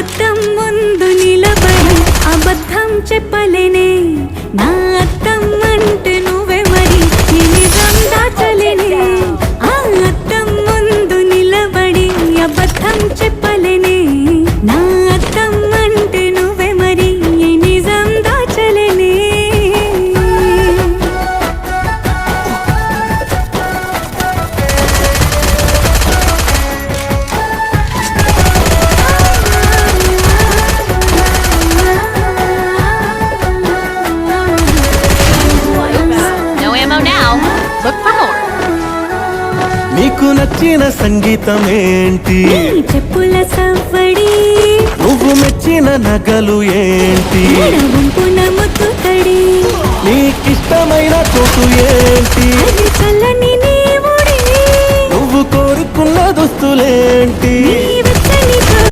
అద్దం ముందు నిలబడి అబద్ధం చెప్పలేనే నా అద్దం అంటే నువ్వే మరి నీ నిజం దాచలేనే ఆ అద్దం ముందు నిలబడి అబద్ధం చెప్పలేనే నా అద్దం అంటే నువ్వే మరి ఈ నిజం దాచలేనే No ammo now. Look for more. నీకు నచ్చిన సంగీతం ఏంటి? నీ చెప్పుల సవ్వడి నువ్వు మెచ్చిన నగలు ఏంటి? వంపున ముద్దు తడి నీకిష్టమైన